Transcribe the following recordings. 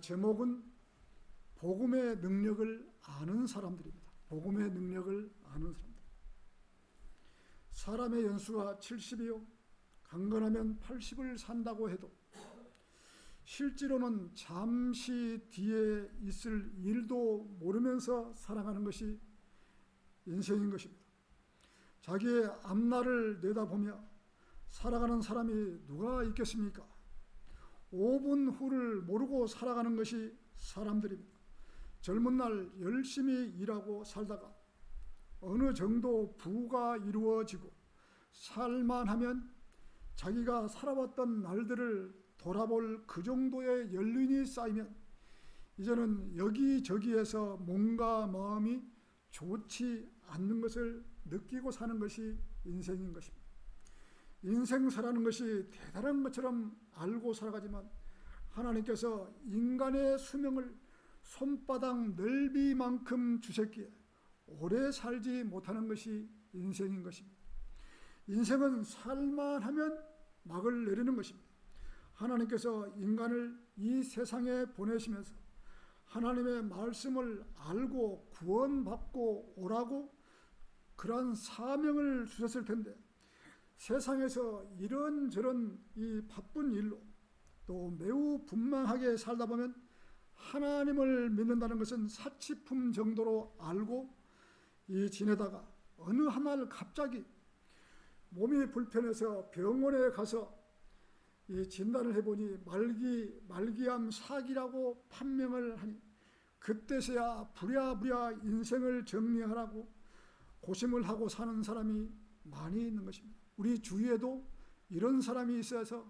제목은 복음의 능력을 아는 사람들입니다. 복음의 능력을 아는 사람들. 사람의 연수가 70이요 강건하면 80을 산다고 해도 실제로는 잠시 뒤에 있을 일도 모르면서 살아가는 것이 인생인 것입니다. 자기의 앞날을 내다보며 살아가는 사람이 누가 있겠습니까? 5분 후를 모르고 살아가는 것이 사람들입니다. 젊은 날 열심히 일하고 살다가 어느 정도 부가 이루어지고 살만하면 자기가 살아왔던 날들을 돌아볼 그 정도의 연륜이 쌓이면 이제는 여기저기에서 몸과 마음이 좋지 않는 것을 느끼고 사는 것이 인생인 것입니다. 인생사라는 것이 대단한 것처럼 알고 살아가지만 하나님께서 인간의 수명을 손바닥 넓이만큼 주셨기에 오래 살지 못하는 것이 인생인 것입니다. 인생은 살만하면 막을 내리는 것입니다. 하나님께서 인간을 이 세상에 보내시면서 하나님의 말씀을 알고 구원받고 오라고 그러한 사명을 주셨을 텐데 세상에서 이런저런 이 바쁜 일로 또 매우 분망하게 살다 보면 하나님을 믿는다는 것은 사치품 정도로 알고 지내다가 어느 한 날 갑자기 몸이 불편해서 병원에 가서 이 진단을 해보니 말기암 사기라고 판명을 하니 그때서야 부랴부랴 인생을 정리하라고 고심을 하고 사는 사람이 많이 있는 것입니다. 우리 주위에도 이런 사람이 있어서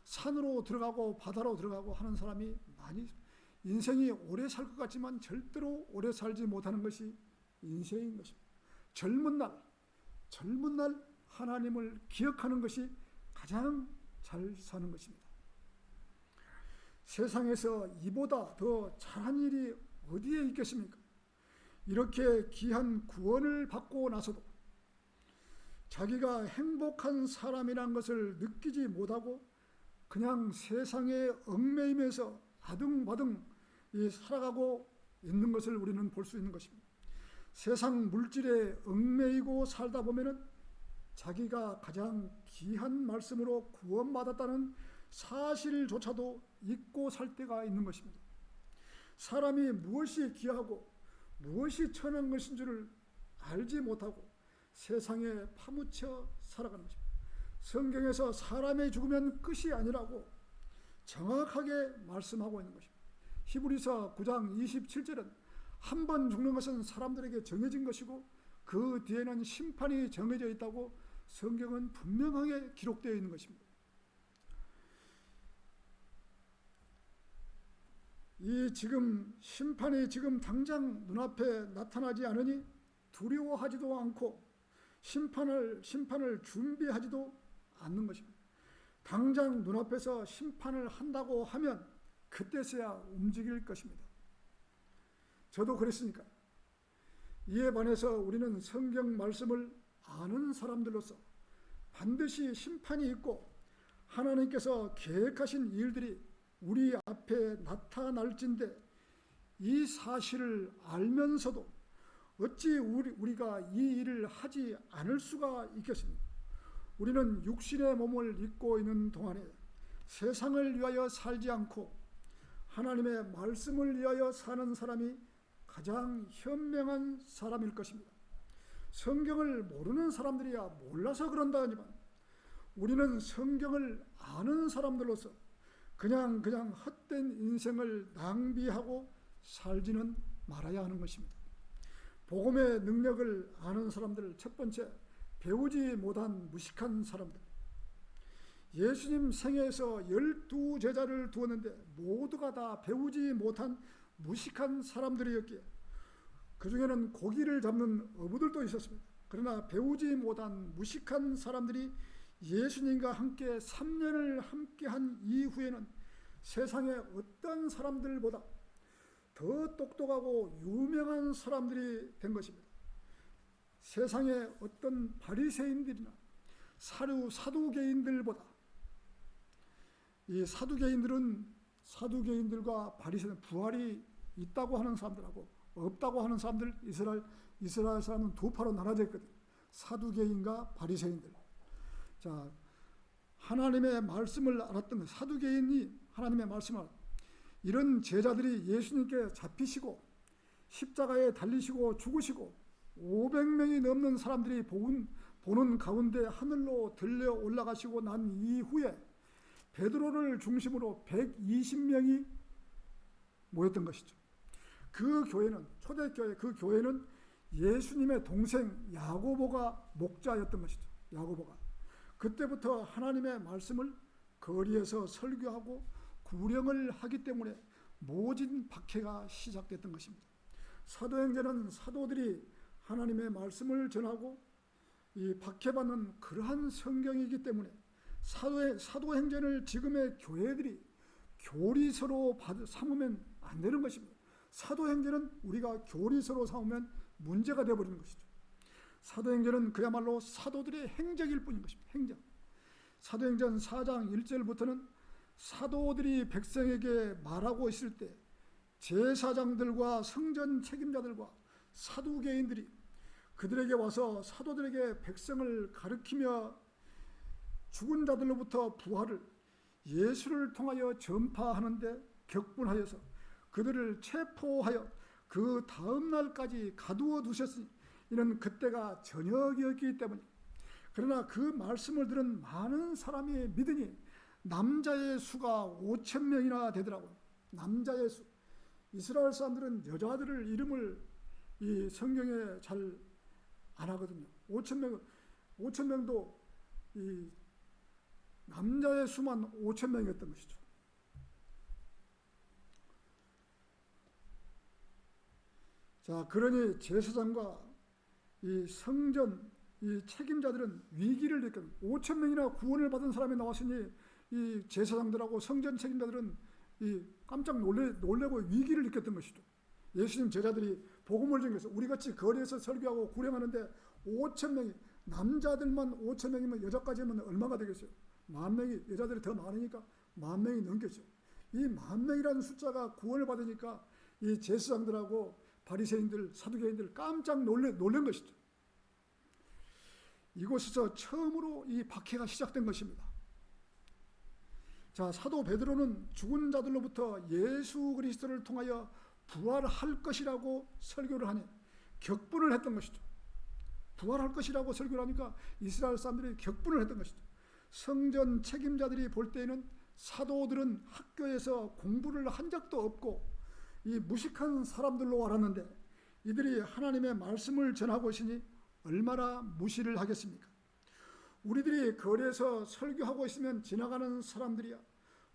산으로 들어가고 바다로 들어가고 하는 사람이 많이 있습니다. 인생이 오래 살 것 같지만 절대로 오래 살지 못하는 것이 인생인 것입니다. 젊은 날 하나님을 기억하는 것이 가장 잘 사는 것입니다. 세상에서 이보다 더 잘한 일이 어디에 있겠습니까? 이렇게 귀한 구원을 받고 나서도 자기가 행복한 사람이란 것을 느끼지 못하고 그냥 세상에 얽매이면서 아등바등 살아가고 있는 것을 우리는 볼 수 있는 것입니다. 세상 물질에 얽매이고 살다 보면은 자기가 가장 귀한 말씀으로 구원받았다는 사실조차도 잊고 살 때가 있는 것입니다. 사람이 무엇이 귀하고 무엇이 천한 것인 줄을 알지 못하고 세상에 파묻혀 살아가는 것입니다. 성경에서 사람이 죽으면 끝이 아니라고 정확하게 말씀하고 있는 것입니다. 히브리서 9장 27절은 한 번 죽는 것은 사람들에게 정해진 것이고 그 뒤에는 심판이 정해져 있다고 성경은 분명하게 기록되어 있는 것입니다. 이 심판이 지금 당장 눈앞에 나타나지 않으니 두려워하지도 않고 심판을 준비하지도 않는 것입니다. 당장 눈앞에서 심판을 한다고 하면 그때서야 움직일 것입니다. 저도 그랬으니까. 이에 반해서 우리는 성경 말씀을 아는 사람들로서 반드시 심판이 있고 하나님께서 계획하신 일들이 우리 앞에 나타날진데 이 사실을 알면서도 어찌 우리가 이 일을 하지 않을 수가 있겠습니까? 우리는 육신의 몸을 입고 있는 동안에 세상을 위하여 살지 않고 하나님의 말씀을 위하여 사는 사람이 가장 현명한 사람일 것입니다. 성경을 모르는 사람들이야 몰라서 그런다 하지만 우리는 성경을 아는 사람들로서 그냥 헛된 인생을 낭비하고 살지는 말아야 하는 것입니다. 복음의 능력을 아는 사람들, 첫 번째, 배우지 못한 무식한 사람들. 예수님 생애에서 12제자를 두었는데 모두가 다 배우지 못한 무식한 사람들이었기에 그 중에는 고기를 잡는 어부들도 있었습니다. 그러나 배우지 못한 무식한 사람들이 예수님과 함께 3년을 함께한 이후에는 세상의 어떤 사람들보다 더 똑똑하고 유명한 사람들이 된 것입니다. 세상의 어떤 바리새인들이나 사두개인들보다 이 사두개인들은 사두개인들과 바리새인, 부활이 있다고 하는 사람들하고 없다고 하는 사람들, 이스라엘 사람은 두 파로 나눠져 있거든. 사두개인과 바리새인들. 자, 하나님의 말씀을 알았던 것, 사두개인이 하나님의 말씀을 알았던, 이런 제자들이 예수님께 잡히시고 십자가에 달리시고 죽으시고 500명이 넘는 사람들이 보는 가운데 하늘로 들려 올라가시고 난 이후에 베드로를 중심으로 120명이 모였던 것이죠. 그 교회는, 초대교회 그 교회는 예수님의 동생 야고보가 목자였던 것이죠. 야고보가. 그때부터 하나님의 말씀을 거리에서 설교하고 구령을 하기 때문에 모진 박해가 시작됐던 것입니다. 사도행전은 사도들이 하나님의 말씀을 전하고 이 박해받는 그러한 성경이기 때문에 사도행전을 지금의 교회들이 교리서로 삼으면 안 되는 것입니다. 사도행전은 우리가 교리서로 삼으면 문제가 되어버리는 것이죠. 사도행전은 그야말로 사도들의 행적일 뿐인 것입니다. 행적. 사도행전 4장 1절부터는 사도들이 백성에게 말하고 있을 때 제사장들과 성전 책임자들과 사두개인들이 그들에게 와서 사도들에게 백성을 가르치며 죽은 자들로부터 부활을 예수를 통하여 전파하는데 격분하여서 그들을 체포하여 그 다음 날까지 가두어 두셨으니 이는 그때가 저녁이었기 때문에. 그러나 그 말씀을 들은 많은 사람이 믿으니 남자의 수가 5,000명이나 되더라고요. 남자의 수. 이스라엘 사람들은 여자들을 이름을 이 성경에 잘 안 하거든요. 5,000명도 이 남자의 수만 5,000명이었던 것이죠. 자, 그러니 제사장과 이 성전 이 책임자들은 위기를 느꼈고 5,000명이나 구원을 받은 사람이 나왔으니 이 제사장들하고 성전 책임자들은 이 깜짝 놀래고 위기를 느꼈던 것이죠. 예수님 제자들이 복음을 전해서 우리같이 거리에서 설교하고 구령하는데 5,000명이, 남자들만 5,000명이면 여자까지 하면 얼마가 되겠어요? 10,000명이, 여자들이 더 많으니까 10,000명이 넘겠죠. 이 10,000명이라는 숫자가 구원을 받으니까 이 제사장들하고 바리새인들, 사두개인들 깜짝 놀란 것이죠. 이곳에서 처음으로 이 박해가 시작된 것입니다. 자, 사도 베드로는 죽은 자들로부터 예수 그리스도를 통하여 부활할 것이라고 설교를 하니 격분을 했던 것이죠. 부활할 것이라고 설교를 하니까 이스라엘 사람들이 격분을 했던 것이죠. 성전 책임자들이 볼 때에는 사도들은 학교에서 공부를 한 적도 없고 이 무식한 사람들로 알았는데 이들이 하나님의 말씀을 전하고 있으니 얼마나 무시를 하겠습니까? 우리들이 거리에서 설교하고 있으면 지나가는 사람들이야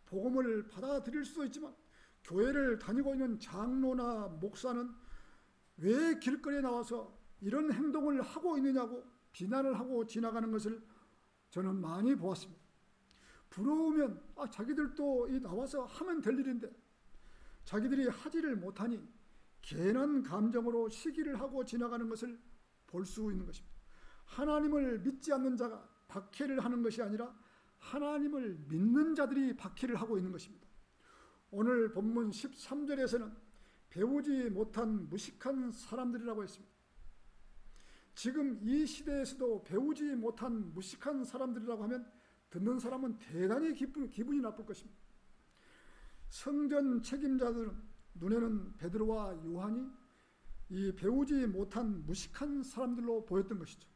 복음을 받아들일 수도 있지만 교회를 다니고 있는 장로나 목사는 왜 길거리에 나와서 이런 행동을 하고 있느냐고 비난을 하고 지나가는 것을 저는 많이 보았습니다. 부러우면 자기들도 나와서 하면 될 일인데 자기들이 하지를 못하니 괜한 감정으로 시기를 하고 지나가는 것을 볼 수 있는 것입니다. 하나님을 믿지 않는 자가 박해를 하는 것이 아니라 하나님을 믿는 자들이 박해를 하고 있는 것입니다. 오늘 본문 13절에서는 배우지 못한 무식한 사람들이라고 했습니다. 지금 이 시대에서도 배우지 못한 무식한 사람들이라고 하면 듣는 사람은 대단히 기분이 나쁠 것입니다. 성전 책임자들은 눈에는 베드로와 요한이 이 배우지 못한 무식한 사람들로 보였던 것이죠.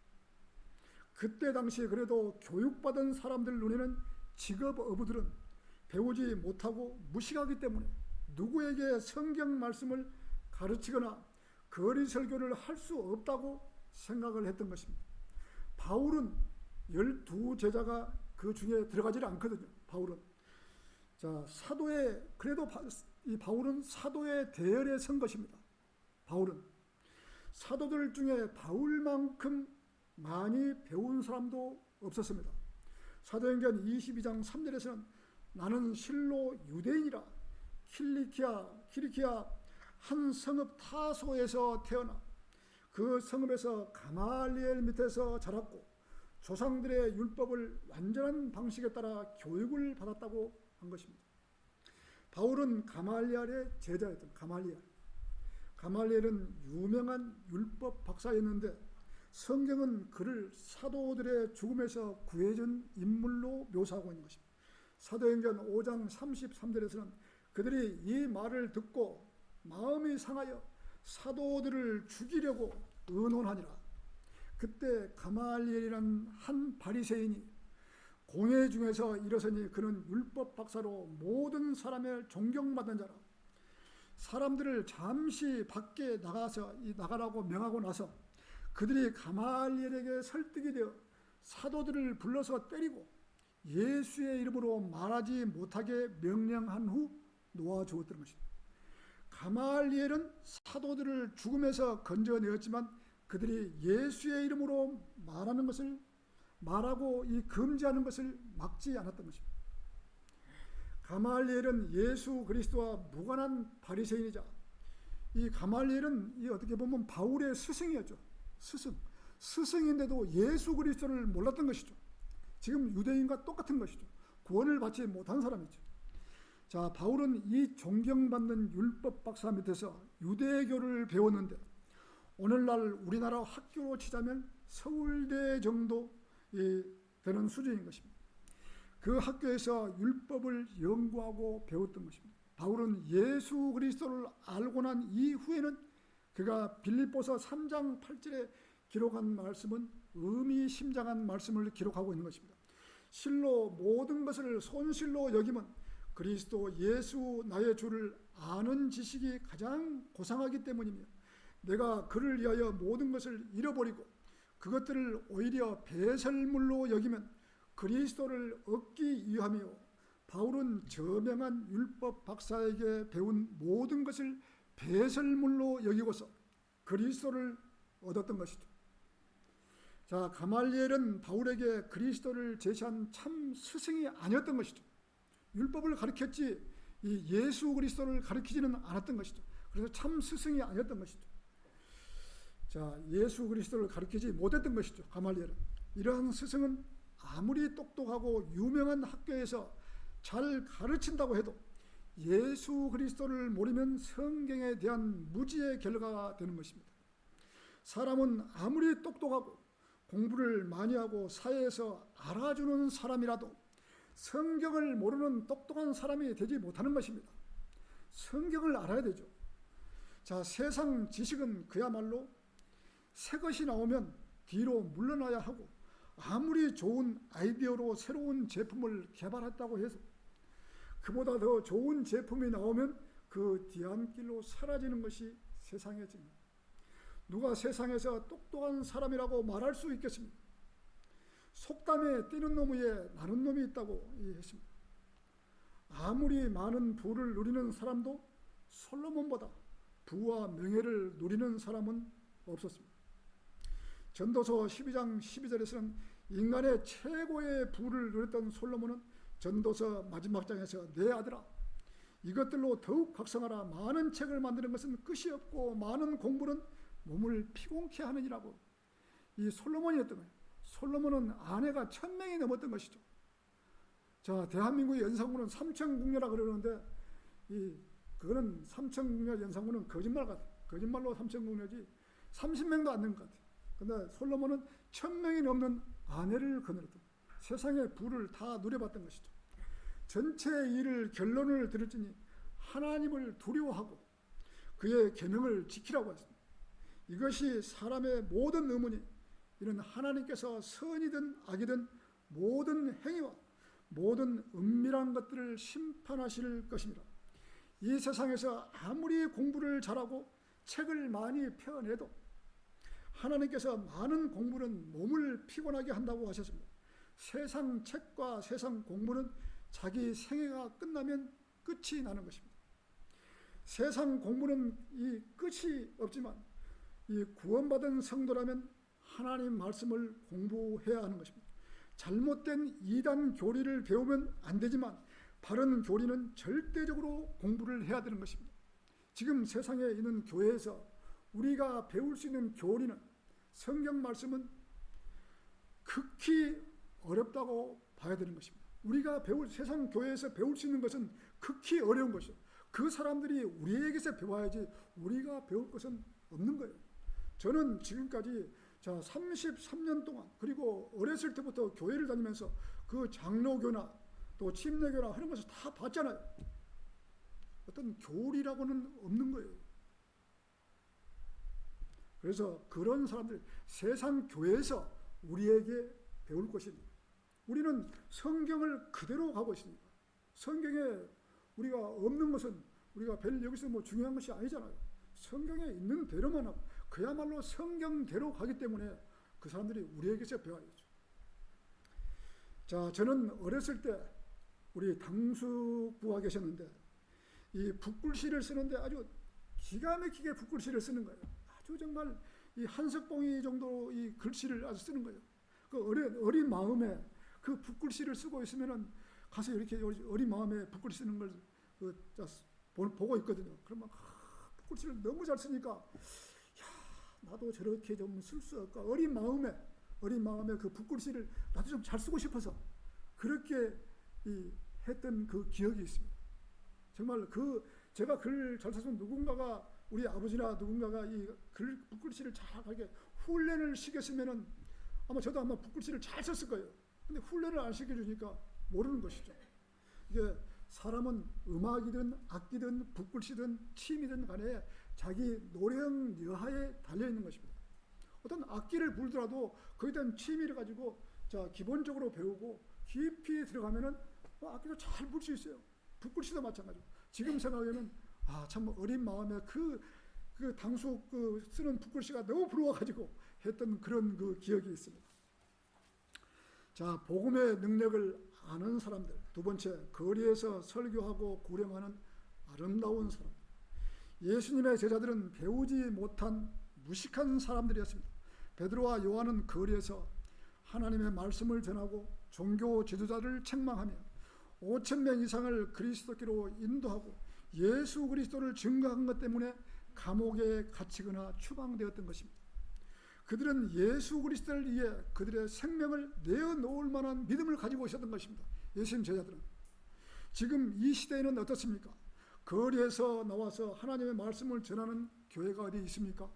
그때 당시에 그래도 교육받은 사람들 눈에는 직업 어부들은 배우지 못하고 무식하기 때문에 누구에게 성경 말씀을 가르치거나 거리 설교를 할 수 없다고 생각을 했던 것입니다. 바울은 12제자가 그 중에 들어가지를 않거든요. 바울은. 자, 그래도 이 바울은 사도의 대열에 선 것입니다. 바울은. 사도들 중에 바울만큼 많이 배운 사람도 없었습니다. 사도행전 22장 3절에서는 나는 실로 유대인이라 킬리키아 한 성읍 타소에서 태어나 그 성읍에서 가말리엘 밑에서 자랐고 조상들의 율법을 완전한 방식에 따라 교육을 받았다고 한 것입니다. 바울은 가말리엘의 제자였던 가말리엘. 가말리엘은 유명한 율법 박사였는데 성경은 그를 사도들의 죽음에서 구해준 인물로 묘사하고 있는 것입니다. 사도행전 5장 33절에서는 그들이 이 말을 듣고 마음이 상하여 사도들을 죽이려고 의논하니라. 그때 가말리엘이라는 한 바리새인이 공회 중에서 일어서니 그는 율법 박사로 모든 사람의 존경받는 자라. 사람들을 잠시 밖에 나가라고 명하고 나서 그들이 가말리엘에게 설득이 되어 사도들을 불러서 때리고 예수의 이름으로 말하지 못하게 명령한 후 놓아주었던 것입니다. 가말리엘은 사도들을 죽음에서 건져내었지만 그들이 예수의 이름으로 말하고 이 금지하는 것을 막지 않았던 것입니다. 가말리엘은 예수 그리스도와 무관한 바리새인이자 이 가말리엘은 어떻게 보면 바울의 스승이었죠. 스승인데도 예수 그리스도를 몰랐던 것이죠. 지금 유대인과 똑같은 것이죠. 구원을 받지 못한 사람이죠. 자, 바울은 이 존경받는 율법 박사 밑에서 유대교를 배웠는데 오늘날 우리나라 학교로 치자면 서울대 정도 되는 수준인 것입니다. 그 학교에서 율법을 연구하고 배웠던 것입니다. 바울은 예수 그리스도를 알고 난 이후에는 그가 빌립보서 3장 8절에 기록한 말씀은 의미심장한 말씀을 기록하고 있는 것입니다. 실로 모든 것을 손실로 여기면 그리스도 예수 나의 주를 아는 지식이 가장 고상하기 때문이며 내가 그를 위하여 모든 것을 잃어버리고 그것들을 오히려 배설물로 여기면 그리스도를 얻기 위함이요. 바울은 저명한 율법 박사에게 배운 모든 것을 배설물로 여기고서 그리스도를 얻었던 것이죠. 자, 가말리엘은 바울에게 그리스도를 제시한 참 스승이 아니었던 것이죠. 율법을 가르쳤지 이 예수 그리스도를 가르치지는 않았던 것이죠. 그래서 참 스승이 아니었던 것이죠. 자, 예수 그리스도를 가르치지 못했던 것이죠. 가말리엘은. 이러한 스승은 아무리 똑똑하고 유명한 학교에서 잘 가르친다고 해도 예수 그리스도를 모르면 성경에 대한 무지의 결과가 되는 것입니다. 사람은 아무리 똑똑하고 공부를 많이 하고 사회에서 알아주는 사람이라도 성경을 모르는 똑똑한 사람이 되지 못하는 것입니다. 성경을 알아야 되죠. 자, 세상 지식은 그야말로 새 것이 나오면 뒤로 물러나야 하고 아무리 좋은 아이디어로 새로운 제품을 개발했다고 해서 그보다 더 좋은 제품이 나오면 그 뒤안길로 사라지는 것이 세상의 진리. 누가 세상에서 똑똑한 사람이라고 말할 수 있겠습니까? 속담에 뛰는 놈 위에 나는 놈이 있다고 했습니다. 아무리 많은 부를 누리는 사람도 솔로몬보다 부와 명예를 누리는 사람은 없었습니다. 전도서 12장 12절에서는 인간의 최고의 부를 누렸던 솔로몬은 전도서 마지막 장에서 내 아들아 이것들로 더욱 각성하라. 많은 책을 만드는 것은 끝이 없고 많은 공부는 몸을 피곤케 하느니라고. 이 솔로몬이었던 거예요. 솔로몬은 아내가 1000명이 넘었던 것이죠. 자, 대한민국의 연산군은 3000국녀라 그러는데 그거는 3000국녀 연산군은 거짓말 같아요. 거짓말로 3000국녀지 30명도 안 되는 것 같아요. 근데 솔로몬은 1000명이 넘는 아내를 거느렸던 세상의 부를 다 누려봤던 것이죠. 전체 일을 결론을 들을지니 하나님을 두려워하고 그의 계명을 지키라고 했습니다. 이것이 사람의 모든 의문이 이런 하나님께서 선이든 악이든 모든 행위와 모든 은밀한 것들을 심판하실 것입니다. 이 세상에서 아무리 공부를 잘하고 책을 많이 펴내도 하나님께서 많은 공부는 몸을 피곤하게 한다고 하셨습니다. 세상 책과 세상 공부는 자기 생애가 끝나면 끝이 나는 것입니다. 세상 공부는 이 끝이 없지만 이 구원받은 성도라면 하나님 말씀을 공부해야 하는 것입니다. 잘못된 이단 교리를 배우면 안 되지만 바른 교리는 절대적으로 공부를 해야 되는 것입니다. 지금 세상에 있는 교회에서 우리가 배울 수 있는 교리는 성경 말씀은 극히 어렵다고 봐야 되는 것입니다. 우리가 세상 교회에서 배울 수 있는 것은 극히 어려운 것이요. 그 사람들이 우리에게서 배워야지 우리가 배울 것은 없는 거예요. 저는 지금까지 33년 동안, 그리고 어렸을 때부터 교회를 다니면서 그 장로교나 또 침례교나 하는 것을 다 봤잖아요. 어떤 교리라고는 없는 거예요. 그래서 그런 사람들, 세상 교회에서 우리에게 배울 것입니다. 우리는 성경을 그대로 가고 있습니다. 성경에 우리가 없는 것은 우리가 별 여기서 뭐 중요한 것이 아니잖아요. 성경에 있는 대로만 하고, 그야말로 성경대로 가기 때문에 그 사람들이 우리에게서 배워야죠. 자, 저는 어렸을 때 우리 당숙부가 계셨는데 이 붓글씨를 쓰는데 아주 기가 막히게 붓글씨를 쓰는 거예요. 아주 정말 이 한석봉이 정도 이 글씨를 아주 쓰는 거예요. 그 어린 마음에 그 붓글씨를 쓰고 있으면은 가서 이렇게 어린 마음에 붓글씨 쓰는 걸 보고 있거든요. 그러면 붓글씨를 너무 잘 쓰니까 야, 나도 저렇게 좀 쓸 수 없을까? 어린 마음에 그 붓글씨를 나도 좀 잘 쓰고 싶어서 그렇게 했던 그 기억이 있습니다. 정말 제가 글 잘 써서 누군가가 우리 아버지나 누군가가 이 붓글씨를 잘하게 훈련을 시켰으면은 아마 저도 아마 붓글씨를 잘 썼을 거예요. 근데 훈련을 안 시켜주니까 모르는 것이죠. 이게 사람은 음악이든 악기든 붓글씨든 침이든 간에 자기 노력 여하에 달려있는 것입니다. 어떤 악기를 불더라도 거기에 대한 취미를 가지고 기본적으로 배우고 깊이 들어가면은 악기도 잘 불 수 있어요. 붓글씨도 마찬가지고. 지금 생각에는 참 어린 마음에 그 당숙 쓰는 붓글씨가 너무 부러워가지고 했던 그런 그 기억이 있습니다. 자, 복음의 능력을 아는 사람들. 두 번째, 거리에서 설교하고 구령하는 아름다운 사람. 예수님의 제자들은 배우지 못한 무식한 사람들이었습니다. 베드로와 요한은 거리에서 하나님의 말씀을 전하고 종교 지도자를 책망하며 5,000명 이상을 그리스도께로 인도하고 예수 그리스도를 증거한 것 때문에 감옥에 갇히거나 추방되었던 것입니다. 그들은 예수 그리스도를 위해 그들의 생명을 내어놓을 만한 믿음을 가지고 있었던 것입니다. 예수님 제자들은. 지금 이 시대에는 어떻습니까? 거리에서 나와서 하나님의 말씀을 전하는 교회가 어디 있습니까?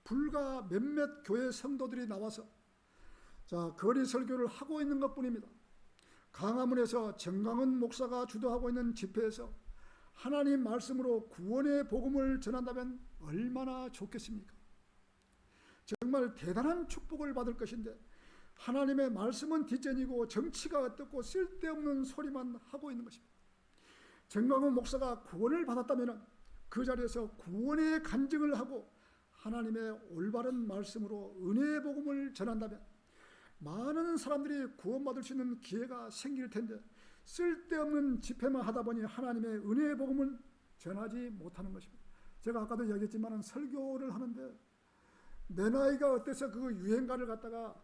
불과 몇몇 교회 성도들이 나와서 거리 설교를 하고 있는 것뿐입니다. 강화문에서 정강훈 목사가 주도하고 있는 집회에서 하나님 말씀으로 구원의 복음을 전한다면 얼마나 좋겠습니까? 정말 대단한 축복을 받을 것인데 하나님의 말씀은 뒷전이고 정치가 어떻고 쓸데없는 소리만 하고 있는 것입니다. 정강훈 목사가 구원을 받았다면 그 자리에서 구원의 간증을 하고 하나님의 올바른 말씀으로 은혜의 복음을 전한다면 많은 사람들이 구원받을 수 있는 기회가 생길 텐데 쓸데없는 집회만 하다 보니 하나님의 은혜의 복음을 전하지 못하는 것입니다. 제가 아까도 얘기했지만 설교를 하는데 내 나이가 어때서 그 유행가를 갖다가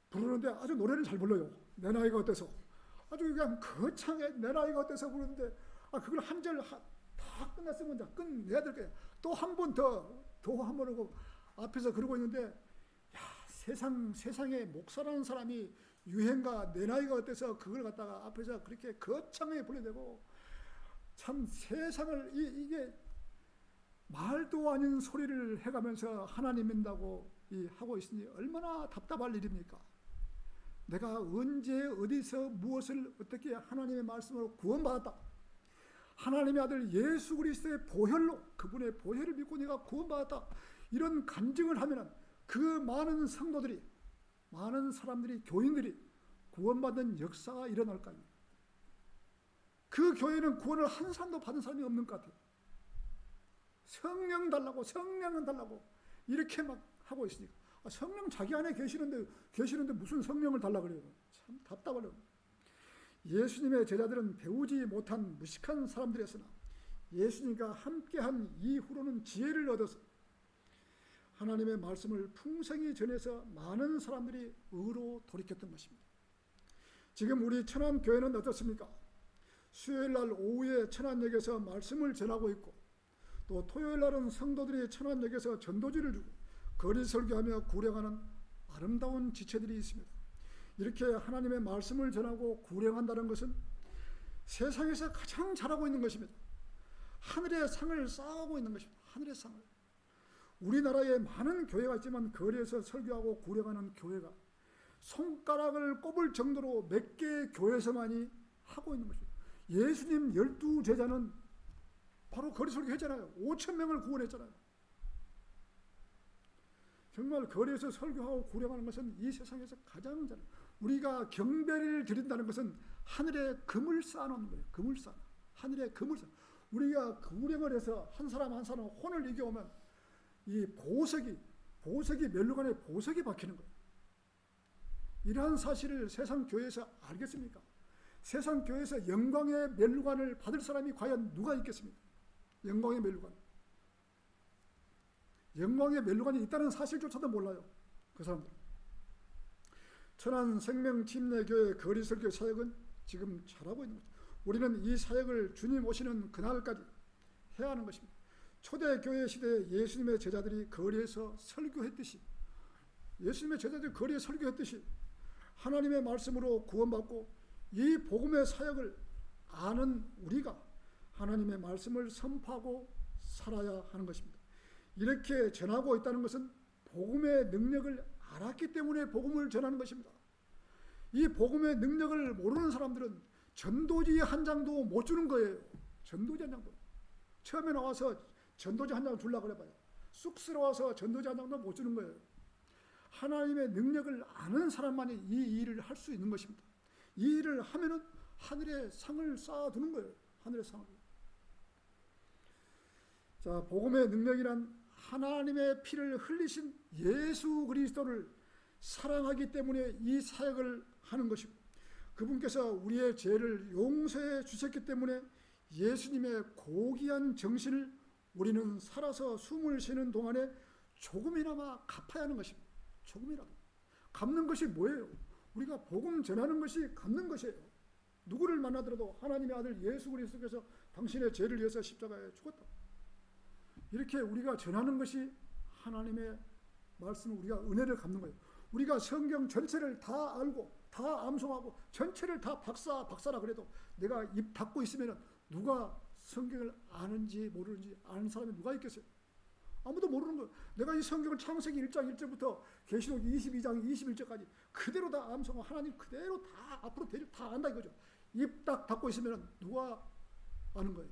부르는데 아주 노래를 잘 불러요. 내 나이가 어때서 아주 그냥 거창해. 내 나이가 어때서 부르는데 그걸 한 절 다 끝났으면 끝내야 될 거예요. 또 한 번 더 한 번 하고 앞에서 그러고 있는데 세상에 목사라는 사람이 유행가 내 나이가 어때서 그걸 갖다가 앞에서 그렇게 거창하게 불러대고 참 세상을 이게 말도 아닌 소리를 해가면서 하나님 믿는다고 하고 있으니 얼마나 답답할 일입니까? 내가 언제 어디서 무엇을 어떻게 하나님의 말씀으로 구원받았다. 하나님의 아들 예수 그리스도의 보혈로 그분의 보혈을 믿고 내가 구원받았다. 이런 간증을 하면 그 많은 성도들이 많은 사람들이 교인들이 구원받는 역사가 일어날 거 아닙니까? 그 교회는 구원을 한 사람도 받은 사람이 없는 것 같아요. 성령 달라고 이렇게 막 하고 있으니까 성령 자기 안에 계시는데 무슨 성령을 달라 그래요. 참 답답하려고. 예수님의 제자들은 배우지 못한 무식한 사람들이었으나 예수님과 함께한 이후로는 지혜를 얻어서 하나님의 말씀을 풍성히 전해서 많은 사람들이 의로 돌이켰던 것입니다. 지금 우리 천안교회는 어떻습니까? 수요일날 오후에 천안역에서 말씀을 전하고 있고 또 토요일날은 성도들이 천안역에서 전도지를 주고 거리 설교하며 구령하는 아름다운 지체들이 있습니다. 이렇게 하나님의 말씀을 전하고 구령한다는 것은 세상에서 가장 잘하고 있는 것입니다. 하늘의 상을 쌓아가고 있는 것입니다. 하늘의 상을. 우리나라에 많은 교회가 있지만 거리에서 설교하고 구령하는 교회가 손가락을 꼽을 정도로 몇 개의 교회에서만이 하고 있는 것입니다. 예수님 12제자는 바로 거리 설교했잖아요. 5,000명을 구원했잖아요. 정말 거리에서 설교하고 구령하는 것은 이 세상에서 가장 잘. 우리가 경배를 드린다는 것은 하늘에 금을 쌓아놓는 거예요. 금을 쌓아. 하늘에 금을 쌓아. 우리가 구령을 해서 한 사람 한 사람 혼을 이겨오면 이 보석이 멸류관에 보석이 박히는 거예요. 이러한 사실을 세상 교회에서 알겠습니까? 세상 교회에서 영광의 멸류관을 받을 사람이 과연 누가 있겠습니까? 영광의 멸류관. 영광의 멸류관이 있다는 사실조차도 몰라요. 그 사람들. 천안생명침례교회 거리설교 사역은 지금 잘하고 있는 거죠. 우리는 이 사역을 주님 오시는 그날까지 해야 하는 것입니다. 초대교회 시대에 예수님의 제자들이 거리에서 설교했듯이, 예수님의 제자들이 거리에 설교했듯이 하나님의 말씀으로 구원받고 이 복음의 사역을 아는 우리가 하나님의 말씀을 선포하고 살아야 하는 것입니다. 이렇게 전하고 있다는 것은 복음의 능력을 알았기 때문에 복음을 전하는 것입니다. 이 복음의 능력을 모르는 사람들은 전도지 한 장도 못 주는 거예요. 전도지 한 장도. 처음에 나와서 전도지 한 장 주려고 그래봐요. 쑥스러워서 전도지 한 장도 못 주는 거예요. 하나님의 능력을 아는 사람만이 이 일을 할 수 있는 것입니다. 이 일을 하면은 하늘의 상을 쌓아두는 거예요. 하늘의 상을. 자, 복음의 능력이란 하나님의 피를 흘리신 예수 그리스도를 사랑하기 때문에 이 사역을 하는 것이고, 그분께서 우리의 죄를 용서해 주셨기 때문에 예수님의 고귀한 정신을 우리는 살아서 숨을 쉬는 동안에 조금이나마 갚아야 하는 것입니다. 조금이라도. 갚는 것이 뭐예요? 우리가 복음 전하는 것이 갚는 것이에요. 누구를 만나더라도 하나님의 아들 예수 그리스도께서 당신의 죄를 위해서 십자가에 죽었다. 이렇게 우리가 전하는 것이 하나님의 말씀을 우리가 은혜를 갚는 거예요. 우리가 성경 전체를 다 알고 다 암송하고 전체를 다 박사라 그래도 내가 입 닫고 있으면 누가 성경을 아는지 모르는지 아는 사람이 누가 있겠어요? 아무도 모르는 거예요. 내가 이 성경을 창세기 1장 1절부터 계시록 22장 21절까지 그대로 다 암송하고 하나님 그대로 다 앞으로 다 안다 이거죠. 입 딱 닫고 있으면 누가 아는 거예요?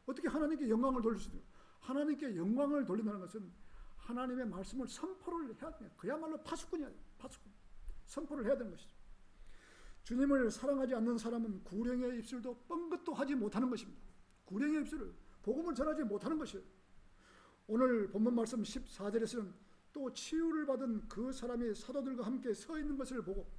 어떻게 하나님께 영광을 돌릴 수 있어요? 하나님께 영광을 돌린다는 것은 하나님의 말씀을 선포를 해야 돼요. 그야말로 파수꾼이에요. 파수꾼. 선포를 해야 되는 것이죠. 주님을 사랑하지 않는 사람은 구령의 입술도 뻥긋도 하지 못하는 것입니다. 구령의 입술을 복음을 전하지 못하는 것이에요. 오늘 본문 말씀 14절에서는 또 치유를 받은 그 사람이 사도들과 함께 서 있는 것을 보고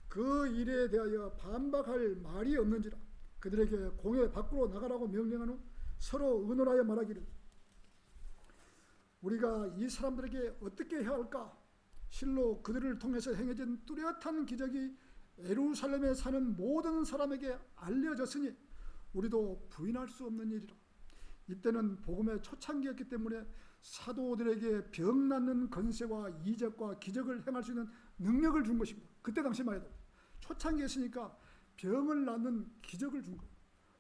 그 일에 대하여 반박할 말이 없는지라 그들에게 공회 밖으로 나가라고 명령한 후 서로 의논하여 말하기를 우리가 이 사람들에게 어떻게 해야 할까? 실로 그들을 통해서 행해진 뚜렷한 기적이 예루살렘에 사는 모든 사람에게 알려졌으니 우리도 부인할 수 없는 일이라. 이때는 복음의 초창기였기 때문에 사도들에게 병 낫는 권세와 이적과 기적을 행할 수 있는 능력을 준 것입니다. 그때 당시만 해도 초창기였으니까 병을 낫는 기적을 준 거예요.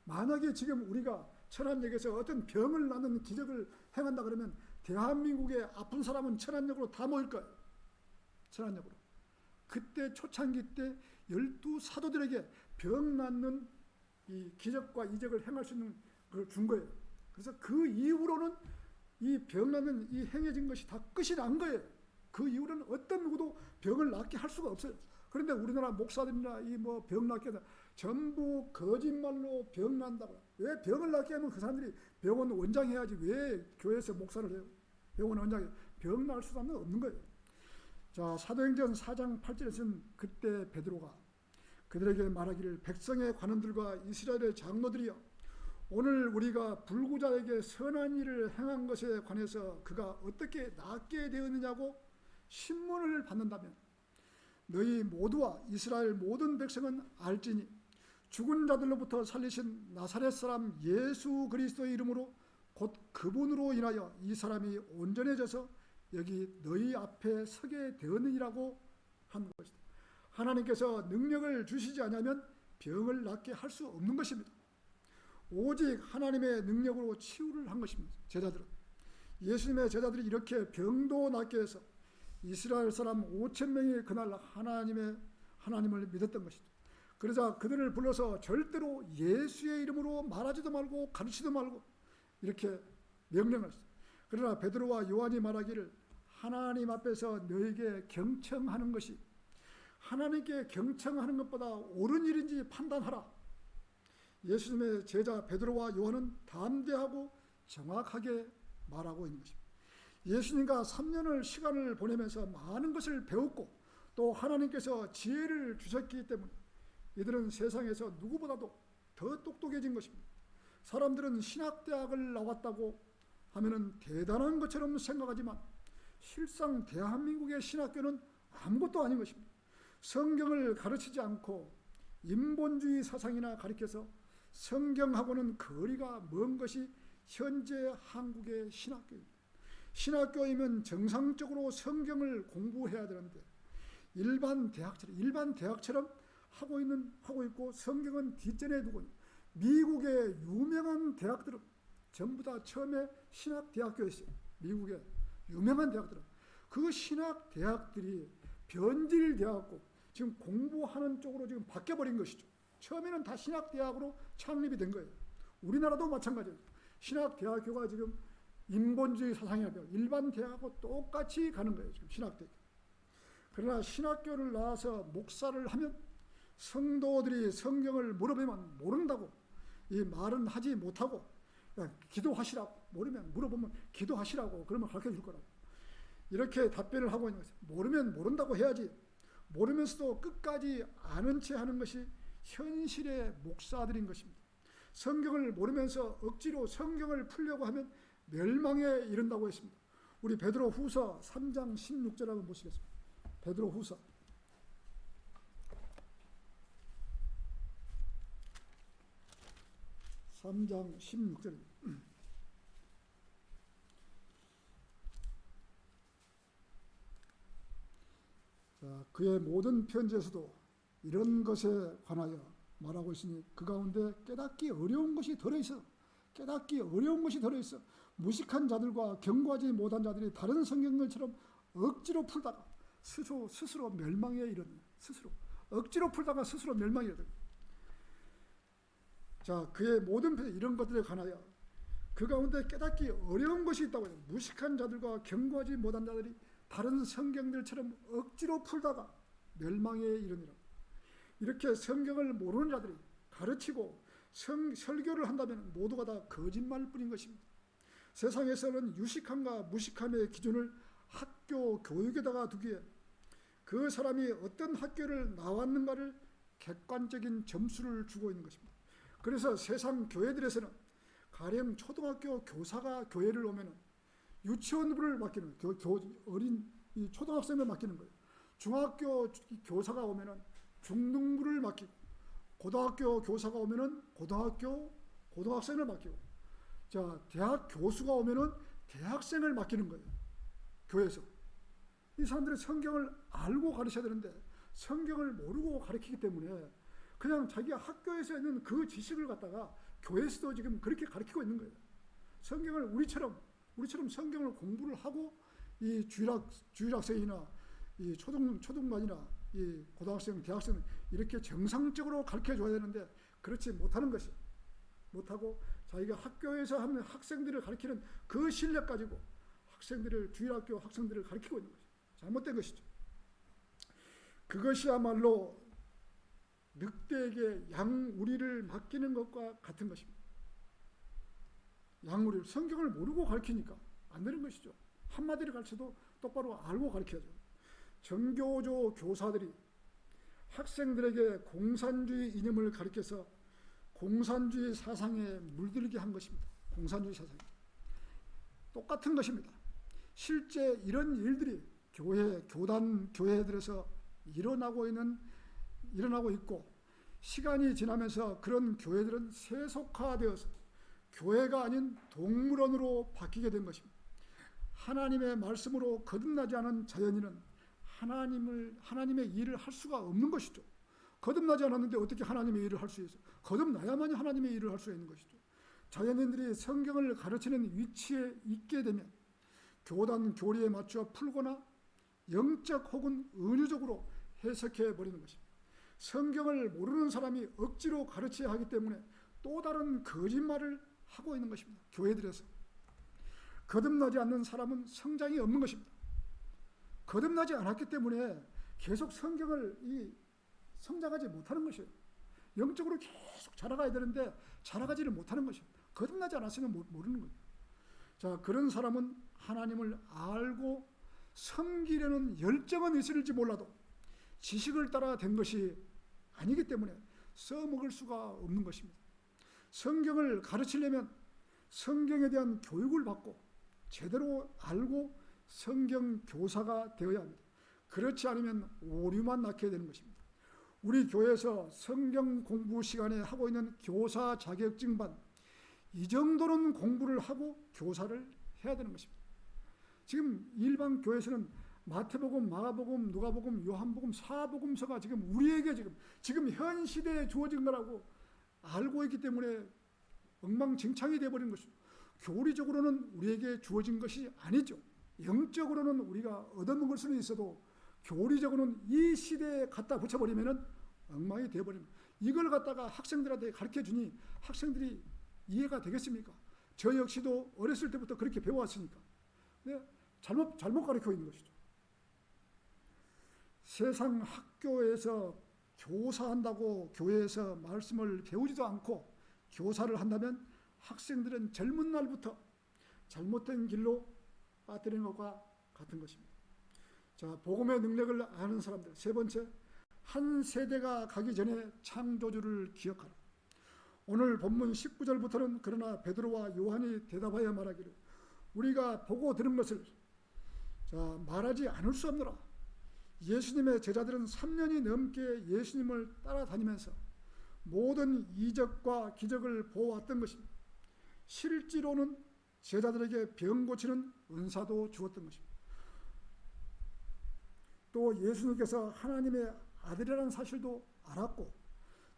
만약에 지금 우리가 천안역에서 어떤 병을 낫는 기적을 행한다 그러면 대한민국의 아픈 사람은 천안역으로 다 모일 거예요. 천안역으로. 그때 초창기 때 12사도들에게 병 낫는 이 기적과 이적을 행할 수 있는 걸 준 거예요. 그래서 그 이후로는 이 병 낫는 이 행해진 것이 다 끝이 난 거예요. 그 이후로는 어떤 누구도 병을 낫게 할 수가 없어요. 그런데 우리나라 목사들이나 이 뭐 병 낫게 하다 전부 거짓말로 병 난다고. 왜 병을 낫게 하면 그 사람들이 병원 원장 해야지 왜 교회에서 목사를 해요? 병원 원장이 병 날 수는 없는 거예요. 자, 사도행전 4장 8절에서는 그때 베드로가 그들에게 말하기를 백성의 관원들과 이스라엘의 장로들이여 오늘 우리가 불구자에게 선한 일을 행한 것에 관해서 그가 어떻게 낫게 되었느냐고 신문을 받는다면 너희 모두와 이스라엘 모든 백성은 알지니 죽은 자들로부터 살리신 나사렛 사람 예수 그리스도의 이름으로 곧 그분으로 인하여 이 사람이 온전해져서 여기 너희 앞에 서게 되었느니라고 한 것이다. 하나님께서 능력을 주시지 않으면 병을 낫게 할 수 없는 것입니다. 오직 하나님의 능력으로 치유를 한 것입니다. 제자들은 예수님의 제자들이 이렇게 병도 낫게 해서 이스라엘 사람 5천 명이 그날 하나님을 믿었던 것이죠. 그러자 그들을 불러서 절대로 예수의 이름으로 말하지도 말고 가르치지도 말고 이렇게 명령하셨어요. 그러나 베드로와 요한이 말하기를 하나님 앞에서 너에게 경청하는 것이 하나님께 경청하는 것보다 옳은 일인지 판단하라. 예수님의 제자 베드로와 요한은 담대하고 정확하게 말하고 있는 것입니다. 예수님과 3년을 시간을 보내면서 많은 것을 배웠고 또 하나님께서 지혜를 주셨기 때문에 이들은 세상에서 누구보다도 더 똑똑해진 것입니다. 사람들은 신학대학을 나왔다고 하면은 대단한 것처럼 생각하지만 실상 대한민국의 신학교는 아무것도 아닌 것입니다. 성경을 가르치지 않고 인본주의 사상이나 가르쳐서 성경하고는 거리가 먼 것이 현재 한국의 신학교입니다. 신학교이면 정상적으로 성경을 공부해야 되는데 일반 대학처럼 하고 있고 성경은 뒷전에 두고 미국의 유명한 대학들은 전부 다 처음에 신학대학교였어요. 미국의 유명한 대학들은 그 신학대학들이 변질되었고 지금 공부하는 쪽으로 지금 바뀌어버린 것이죠. 처음에는 다 신학대학으로 창립이 된 거예요. 우리나라도 마찬가지예요. 신학대학교가 지금 인본주의 사상이라 일반 대학하고 똑같이 가는 거예요. 지금 신학대학교. 그러나 신학교를 나와서 목사를 하면 성도들이 성경을 물어보면 모른다고 이 말은 하지 못하고 기도하시라고 모르면 물어보면 기도하시라고 그러면 가르쳐 줄 거라고 이렇게 답변을 하고 있는 거죠. 모르면 모른다고 해야지 모르면서도 끝까지 아는 채 하는 것이 현실의 목사들인 것입니다. 성경을 모르면서 억지로 성경을 풀려고 하면 멸망에 이른다고 했습니다. 우리 베드로 후서 3장 16절 한번 보시겠습니다. 베드로 후서 3장 16절입니다. 자, 그의 모든 편지에서도 이런 것에 관하여 말하고 있으니 그 가운데 깨닫기 어려운 것이 들어있어. 무식한 자들과 경고하지 못한 자들이 다른 성경들처럼 억지로 풀다가 스스로 멸망에 이르는 억지로 풀다가 스스로 멸망에 이르는. 자, 그의 모든 편지 이런 것들에 관하여 그 가운데 깨닫기 어려운 것이 있다고 해요. 무식한 자들과 경고하지 못한 자들이 다른 성경들처럼 억지로 풀다가 멸망에 이르니라. 이렇게 성경을 모르는 자들이 가르치고 설교를 한다면 모두가 다 거짓말뿐인 것입니다. 세상에서는 유식함과 무식함의 기준을 학교 교육에다가 두기에 그 사람이 어떤 학교를 나왔는가를 객관적인 점수를 주고 있는 것입니다. 그래서 세상 교회들에서는 가령 초등학교 교사가 교회를 오면 유치원부를 맡기는 어린 초등학생을 맡기는 거예요. 중학교 교사가 오면 중등부를 맡기고 고등학교 교사가 오면 고등학생을 맡기고 자 대학 교수가 오면 대학생을 맡기는 거예요. 교회에서. 이 사람들은 성경을 알고 가르쳐야 되는데 성경을 모르고 가르치기 때문에 그냥 자기 학교에서 있는 그 지식을 갖다가 교회에서도 지금 그렇게 가르치고 있는 거예요. 성경을 우리처럼 성경을 공부를 하고 이 주일학생이나 이 초등반이나 이 고등학생, 대학생 이렇게 정상적으로 가르쳐 줘야 되는데 그렇지 못하는 것이 못하고 자기가 학교에서 하는 학생들을 가르치는 그 실력 가지고 주일학교 학생들을 가르치고 있는 것이죠. 잘못된 것이죠. 그것이야말로 늑대에게 양우리를 맡기는 것과 같은 것입니다. 양우리를 성경을 모르고 가르치니까 안 되는 것이죠. 한마디를 가르쳐도 똑바로 알고 가르쳐야죠. 정교조 교사들이 학생들에게 공산주의 이념을 가르쳐서 공산주의 사상에 물들게 한 것입니다. 공산주의 사상. 똑같은 것입니다. 실제 이런 일들이 교회들에서 일어나고 있고 시간이 지나면서 그런 교회들은 세속화되어서 교회가 아닌 동물원으로 바뀌게 된 것입니다. 하나님의 말씀으로 거듭나지 않은 자연인은 하나님의 일을 할 수가 없는 것이죠. 거듭나지 않았는데 어떻게 하나님의 일을 할 수 있어요? 거듭나야만이 하나님의 일을 할 수 있는 것이죠. 자연인들이 성경을 가르치는 위치에 있게 되면 교단 교리에 맞춰 풀거나 영적 혹은 은유적으로 해석해 버리는 것입니다. 성경을 모르는 사람이 억지로 가르쳐야 하기 때문에 또 다른 거짓말을 하고 있는 것입니다. 교회들에서. 거듭나지 않는 사람은 성장이 없는 것입니다. 거듭나지 않았기 때문에 계속 성경을 성장하지 못하는 것이에요. 영적으로 계속 자라가야 되는데 자라가지를 못하는 것입니다. 거듭나지 않았으면 모르는 거예요. 자, 그런 사람은 하나님을 알고 섬기려는 열정은 있을지 몰라도 지식을 따라 된 것이 아니기 때문에 써먹을 수가 없는 것입니다. 성경을 가르치려면 성경에 대한 교육을 받고 제대로 알고 성경 교사가 되어야 합니다. 그렇지 않으면 오류만 낳게 되는 것입니다. 우리 교회에서 성경 공부 시간에 하고 있는 교사 자격증반, 이 정도는 공부를 하고 교사를 해야 되는 것입니다. 지금 일반 교회에서는 마태복음, 마가복음, 누가복음, 요한복음, 사복음서가 지금 우리에게 지금 현 시대에 주어진 거라고 알고 있기 때문에 엉망진창이 되어버린 것입니다. 교리적으로는 우리에게 주어진 것이 아니죠. 영적으로는 우리가 얻어먹을 수는 있어도 교리적으로는 이 시대에 갖다 붙여버리면 엉망이 되어버립니다. 이걸 갖다가 학생들한테 가르쳐 주니 학생들이 이해가 되겠습니까? 저 역시도 어렸을 때부터 그렇게 배워왔으니까. 네? 잘못 가르치고 있는 것이죠. 세상 학교에서 교사한다고 교회에서 말씀을 배우지도 않고 교사를 한다면 학생들은 젊은 날부터 잘못된 길로 빠뜨리는 것과 같은 것입니다. 자, 복음의 능력을 아는 사람들. 세 번째, 한 세대가 가기 전에 창조주를 기억하라. 오늘 본문 19절부터는 그러나 베드로와 요한이 대답하여 말하기를 우리가 보고 들은 것을 말하지 않을 수 없노라. 예수님의 제자들은 3년이 넘게 예수님을 따라다니면서 모든 이적과 기적을 보았던 것입니다. 실제로는 제자들에게 병 고치는 은사도 주었던 것입니다. 또 예수님께서 하나님의 아들이라는 사실도 알았고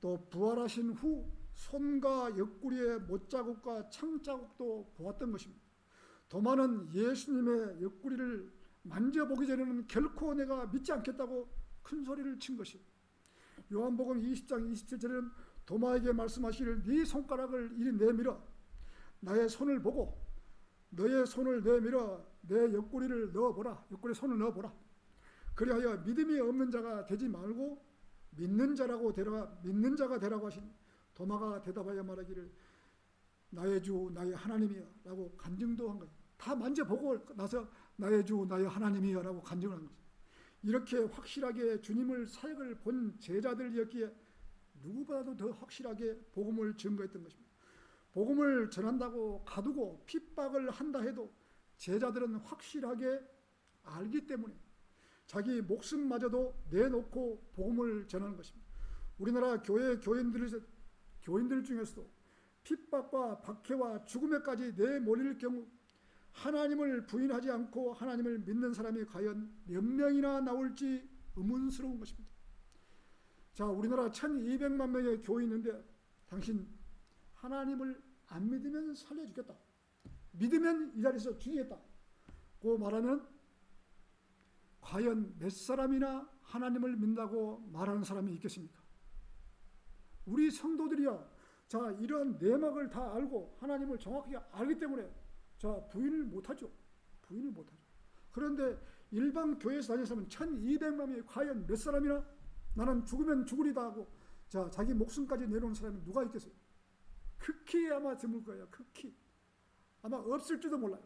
또 부활하신 후 손과 옆구리의 못자국과 창자국도 보았던 것입니다. 도마는 예수님의 옆구리를 만져보기 전에는 결코 내가 믿지 않겠다고 큰 소리를 친 것이에요. 요한복음 20장 27절에는 도마에게 말씀하시기를 네 손가락을 이리 내밀어 나의 손을 보고 너의 손을 내밀어 내 옆구리를 넣어보라. 옆구리에 손을 넣어보라. 그리하여 믿음이 없는 자가 되지 말고 믿는 자가 되라고 하신 도마가 대답하여 말하기를 나의 주 나의 하나님이여 라고 간증도 한 거예요. 다 만져보고 나서 나의 주 나의 하나님이여 라고 간증을 한 거죠. 이렇게 확실하게 주님을 사역을 본 제자들이었기에 누구보다도 더 확실하게 복음을 증거했던 것입니다. 복음을 전한다고 가두고 핍박을 한다 해도 제자들은 확실하게 알기 때문에 자기 목숨마저도 내놓고 복음을 전하는 것입니다. 우리나라 교인들 중에서도 핍박과 박해와 죽음에까지 내몰릴 경우 하나님을 부인하지 않고 하나님을 믿는 사람이 과연 몇 명이나 나올지 의문스러운 것입니다. 자, 우리나라 1200만 명의 교인이 있는데 당신 하나님을 안 믿으면 살려주겠다. 믿으면 이 자리에서 죽이겠다. 고 말하면 과연 몇 사람이나 하나님을 믿는다고 말하는 사람이 있겠습니까? 우리 성도들이야 이러한 내막을 다 알고 하나님을 정확하게 알기 때문에 부인을 못하죠. 그런데 일반 교회에서 다니는 사람은 1200만 명이 과연 몇 사람이나 나는 죽으면 죽으리다 하고 자기 목숨까지 내놓은 사람이 누가 있겠어요? 극히 아마 드물 거예요. 극히. 아마 없을지도 몰라요.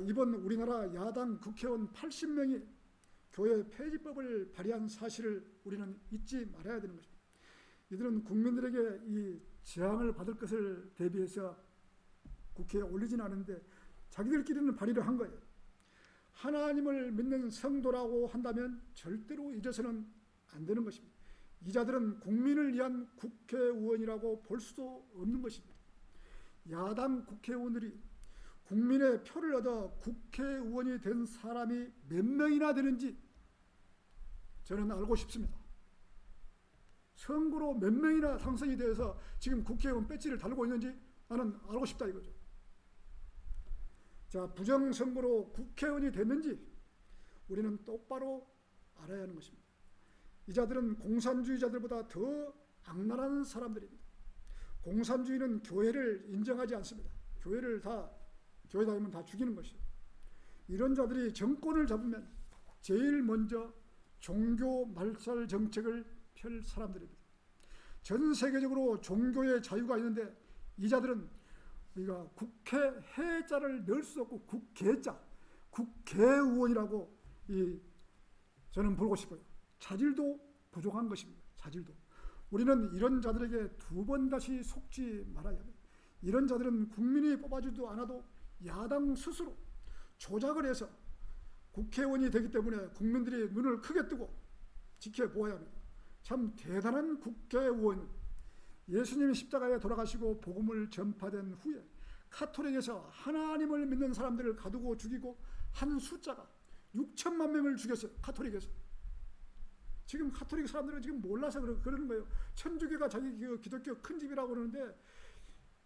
이번 우리나라 야당 국회의원 80명이 교회 폐지법을 발의한 사실을 우리는 잊지 말아야 되는 것입니다. 이들은 국민들에게 이 재앙을 받을 것을 대비해서 국회에 올리진 않은데 자기들끼리는 발의를 한 거예요. 하나님을 믿는 성도라고 한다면 절대로 잊어서는 안 되는 것입니다. 이 자들은 국민을 위한 국회의원이라고 볼 수도 없는 것입니다. 야당 국회의원들이 국민의 표를 얻어 국회의원이 된 사람이 몇 명이나 되는지 저는 알고 싶습니다. 선거로 몇 명이나 당선이 되어서 지금 국회의원 배지를 달고 있는지 나는 알고 싶다 이거죠. 자, 부정선거로 국회의원이 됐는지 우리는 똑바로 알아야 하는 것입니다. 이 자들은 공산주의자들보다 더 악랄한 사람들입니다. 공산주의는 교회를 인정하지 않습니다. 교회 다니면 다 죽이는 것이에요. 이런 자들이 정권을 잡으면 제일 먼저 종교 말살 정책을 펼 사람들입니다. 전 세계적으로 종교의 자유가 있는데 이 자들은 우리가 국회 해자를 넣을 수 없고 국회자, 국회의원이라고 저는 부르고 싶어요. 자질도 부족한 것입니다. 자질도. 우리는 이런 자들에게 두 번 다시 속지 말아야 합니다. 이런 자들은 국민이 뽑아주지도 않아도 야당 스스로 조작을 해서 국회의원이 되기 때문에 국민들이 눈을 크게 뜨고 지켜보아야 합니다. 참 대단한 국회의원. 예수님이 십자가에 돌아가시고 복음을 전파된 후에 카톨릭에서 하나님을 믿는 사람들을 가두고 죽이고 한 숫자가 6천만 명을 죽였어요. 카톨릭에서. 지금 카톨릭 사람들은 지금 몰라서 그러는 거예요. 천주교가 자기 기독교 큰 집이라고 그러는데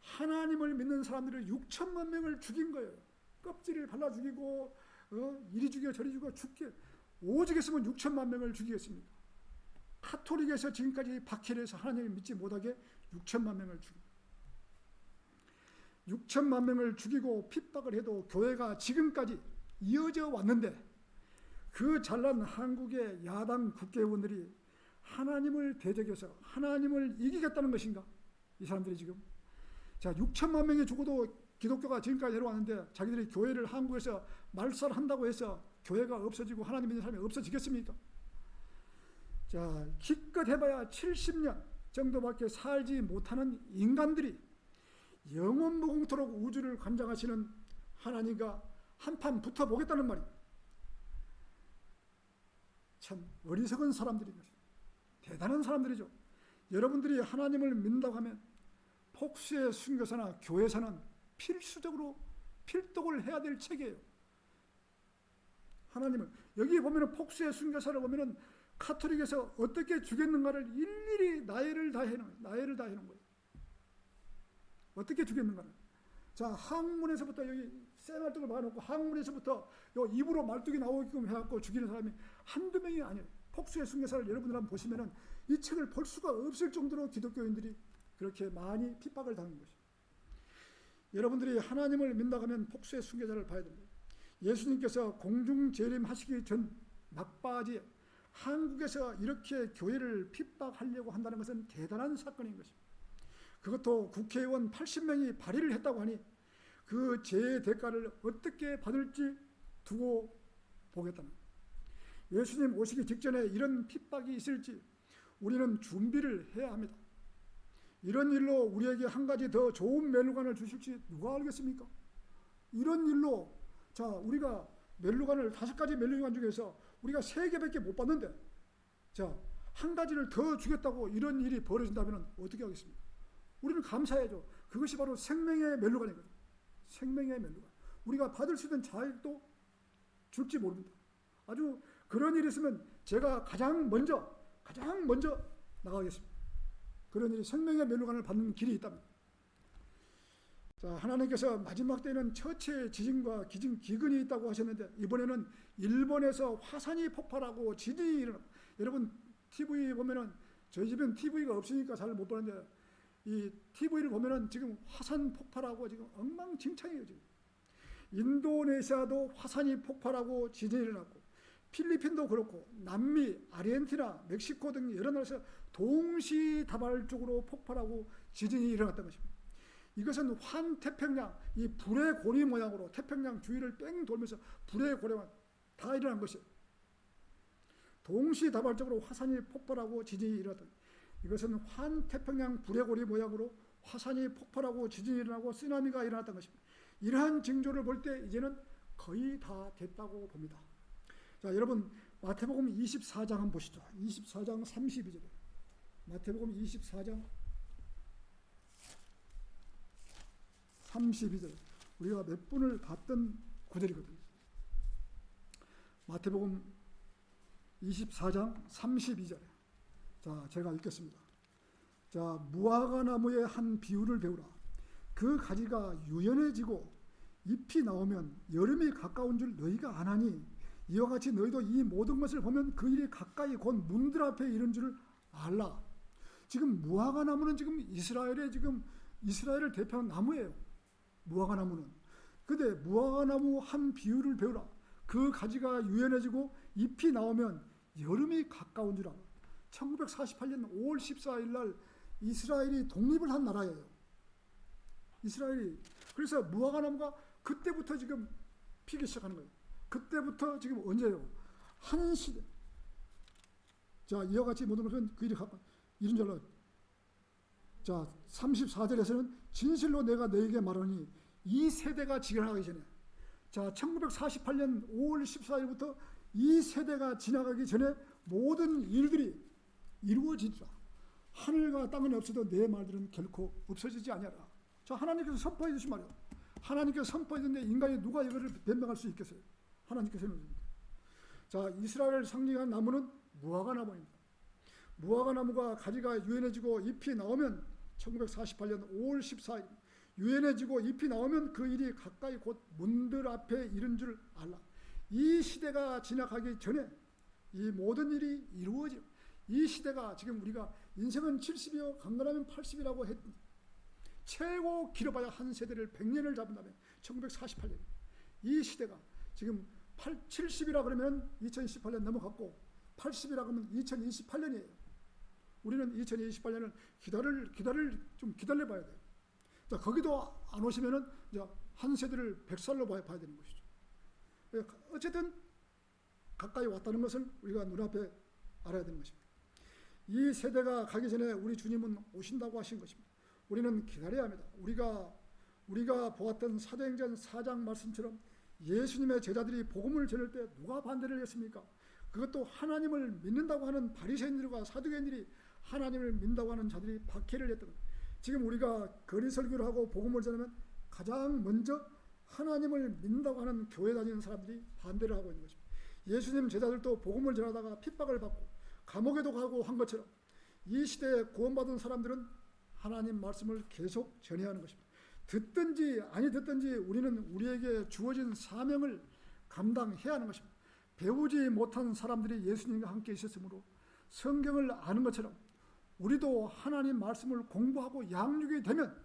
하나님을 믿는 사람들을 6천만 명을 죽인 거예요. 껍질을 발라 죽이고 이리 죽여 저리 죽여 죽게 오직 했으면 6천만 명을 죽이겠습니까? 카톨릭에서 지금까지 박해를 해서 하나님을 믿지 못하게 6천만 명을 죽이고 6천만 명을 죽이고 핍박을 해도 교회가 지금까지 이어져 왔는데 그 잘난 한국의 야당 국회의원들이 하나님을 대적해서 하나님을 이기겠다는 것인가? 이 사람들이 지금. 자, 6천만 명이 죽어도 기독교가 지금까지 내려왔는데 자기들이 교회를 한국에서 말살한다고 해서 교회가 없어지고 하나님 믿는 사람이 없어지겠습니까? 자, 기껏 해봐야 70년 정도밖에 살지 못하는 인간들이 영원 무궁토록 우주를 관장하시는 하나님과 한판 붙어보겠다는 말이에요. 참 어리석은 사람들입니다. 대단한 사람들이죠. 여러분들이 하나님을 믿는다고 하면 폭수의 순교사나 교회사는 필수적으로 필독을 해야 될 책이에요. 하나님을 여기 보면은 폭수의 순교사를 보면은 카톨릭에서 어떻게 죽였는가를 일일이 나열을 다 해놓은 거예요. 어떻게 죽였는가를. 자, 항문에서부터 여기 쇠말뚝을 박아놓고 항문에서부터 입으로 말뚝이 나오게끔 해갖고 죽이는 사람이 한두 명이 아니에요. 폭수의 순교사를 여러분들 한번 보시면은 이 책을 볼 수가 없을 정도로 기독교인들이 그렇게 많이 핍박을 당한 것이에요. 여러분들이 하나님을 믿는다고 하면 폭수의 순교자를 봐야 됩니다. 예수님께서 공중 재림하시기 전 막바지에 한국에서 이렇게 교회를 핍박하려고 한다는 것은 대단한 사건인 것입니다. 그것도 국회의원 80명이 발의를 했다고 하니 그 죄의 대가를 어떻게 받을지 두고 보겠다는 거예요. 예수님 오시기 직전에 이런 핍박이 있을지 우리는 준비를 해야 합니다. 이런 일로 우리에게 한 가지 더 좋은 멸류관을 주실지 누가 알겠습니까? 이런 일로 자, 우리가 멸류관을 5가지 멸류관 중에서 우리가 3개밖에 못 받는데 자, 한 가지를 더 주겠다고 이런 일이 벌어진다면 어떻게 하겠습니까? 우리는 감사해야죠. 그것이 바로 생명의 멸류관이거든요. 생명의 멸류관. 우리가 받을 수 있는 자격도 줄지 모릅니다. 아주 그런 일이 있으면 제가 가장 먼저 나가겠습니다. 그런 일이 생명의 멸류관을 받는 길이 있답니다. 자, 하나님께서 마지막 때에는 처치의 지진과 기근이 있다고 하셨는데 이번에는 일본에서 화산이 폭발하고 지진이 일어나고 여러분 TV 보면은 저희 집엔 TV가 없으니까 잘 못 보는데 이 TV를 보면은 지금 화산 폭발하고 지금 엉망진창이에요. 지금 인도네시아도 화산이 폭발하고 지진이 일어났고 필리핀도 그렇고 남미, 아르헨티나, 멕시코 등 여러 나라에서 동시다발적으로 폭발하고 지진이 일어났던 것입니다. 이것은 환태평양, 이 불의 고리 모양으로 태평양 주위를 뺑 돌면서 불의 고리가 다 일어난 것이에요. 동시다발적으로 화산이 폭발하고 지진이 일어났다. 이것은 환태평양 불의 고리 모양으로 화산이 폭발하고 지진이 일어나고 쓰나미가 일어났던 것입니다. 이러한 징조를 볼 때 이제는 거의 다 됐다고 봅니다. 자, 여러분 마태복음 24장 한번 보시죠. 24장 32절. 마태복음 24장 32절. 우리가 몇 분을 봤던 구절이거든요. 마태복음 24장 32절. 자, 제가 읽겠습니다. 자, 무화과 나무의 한 비유를 배우라. 그 가지가 유연해지고 잎이 나오면 여름이 가까운 줄 너희가 아나니 이와 같이 너희도 이 모든 것을 보면 그 일이 가까이 곧 문들 앞에 이른 줄을 알라. 지금 무화과 나무는 지금 이스라엘을 대표하는 나무예요. 무화과 나무는. 근데 무화과 나무 한 비유를 배우라. 그 가지가 유연해지고 잎이 나오면 여름이 가까운 줄 알아. 1948년 5월 14일 날 이스라엘이 독립을 한 나라예요. 이스라엘이. 그래서 무화과 나무가 그때부터 지금 피기 시작하는 거예요. 그때부터 지금 언제요? 한 시대. 자, 이와 같이 모든 것은 그 일이 이른 줄 알라. 자, 34절에서는 진실로 내가 너에게 말하니 이 세대가 지나가기 전에, 자, 1948년 5월 14일부터 이 세대가 지나가기 전에 모든 일들이 이루어지리라. 하늘과 땅은 없어도 내 말들은 결코 없어지지 아니하라. 자, 하나님께서 선포해 주신 말이에요. 하나님께서 선포해 주는데 인간이 누가 이거를 변명할 수 있겠어요? 하나님께서는. 자, 이스라엘을 상징한 나무는 무화과 나무입니다. 무화과 나무가 가지가 유연해지고 잎이 나오면 1948년 5월 14일 유연해지고 잎이 나오면 그 일이 가까이 곧 문들 앞에 이른 줄 알라. 이 시대가 지나가기 전에 이 모든 일이 이루어져. 이 시대가 지금 우리가 인생은 70이요 강건하면 80이라고 했 최고 길어봐야 한 세대를 100년을 잡은다면 1948년 이 시대가 지금 70이라 그러면 2018년 넘어갔고 80이라 그러면 2028년이에요. 우리는 2028년을 좀 기다려봐야 돼요. 자, 거기도 안 오시면은 이제 한 세대를 100살로 봐야 되는 것이죠. 어쨌든 가까이 왔다는 것을 우리가 눈앞에 알아야 되는 것입니다. 이 세대가 가기 전에 우리 주님은 오신다고 하신 것입니다. 우리는 기다려야 합니다. 우리가 보았던 사도행전 4장 말씀처럼 예수님의 제자들이 복음을 전할 때 누가 반대를 했습니까? 그것도 하나님을 믿는다고 하는 바리새인들과 사두개인들이 하나님을 믿는다고 하는 자들이 박해를 했던 거예요. 지금 우리가 거리 설교를 하고 복음을 전하면 가장 먼저 하나님을 믿는다고 하는 교회 다니는 사람들이 반대를 하고 있는 것입니다. 예수님 제자들도 복음을 전하다가 핍박을 받고 감옥에도 가고 한 것처럼 이 시대에 구원받은 사람들은 하나님 말씀을 계속 전해야 하는 것입니다. 듣든지 아니 듣든지 우리는 우리에게 주어진 사명을 감당해야 하는 것입니다. 배우지 못한 사람들이 예수님과 함께 있었으므로 성경을 아는 것처럼 우리도 하나님 말씀을 공부하고 양육이 되면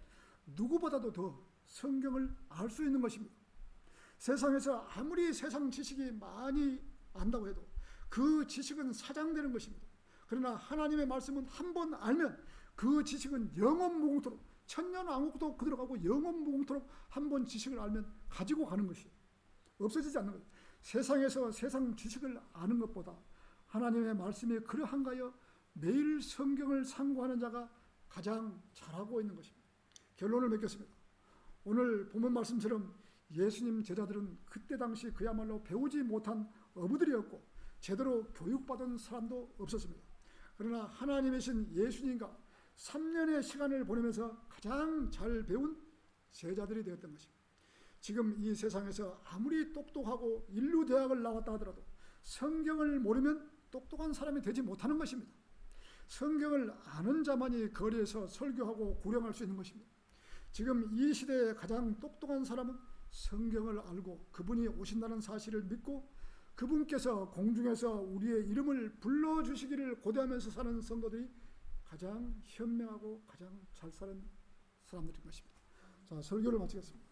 누구보다도 더 성경을 알 수 있는 것입니다. 세상에서 아무리 세상 지식이 많이 안다고 해도 그 지식은 사장되는 것입니다. 그러나 하나님의 말씀은 한 번 알면 그 지식은 영원무궁토록 천년왕국도 그대로 가고 영원무궁토록 한 번 지식을 알면 가지고 가는 것이에요. 없어지지 않는 거예요. 세상에서 세상 지식을 아는 것보다 하나님의 말씀이 그러한가요? 매일 성경을 상고하는 자가 가장 잘하고 있는 것입니다. 결론을 맺겠습니다. 오늘 본문 말씀처럼 예수님 제자들은 그때 당시 그야말로 배우지 못한 어부들이었고 제대로 교육받은 사람도 없었습니다. 그러나 하나님이신 예수님과 3년의 시간을 보내면서 가장 잘 배운 제자들이 되었던 것입니다. 지금 이 세상에서 아무리 똑똑하고 인류대학을 나왔다 하더라도 성경을 모르면 똑똑한 사람이 되지 못하는 것입니다. 성경을 아는 자만이 거리에서 설교하고 구령할 수 있는 것입니다. 지금 이 시대에 가장 똑똑한 사람은 성경을 알고 그분이 오신다는 사실을 믿고 그분께서 공중에서 우리의 이름을 불러주시기를 고대하면서 사는 성도들이 가장 현명하고 가장 잘 사는 사람들인 것입니다. 자, 설교를 마치겠습니다.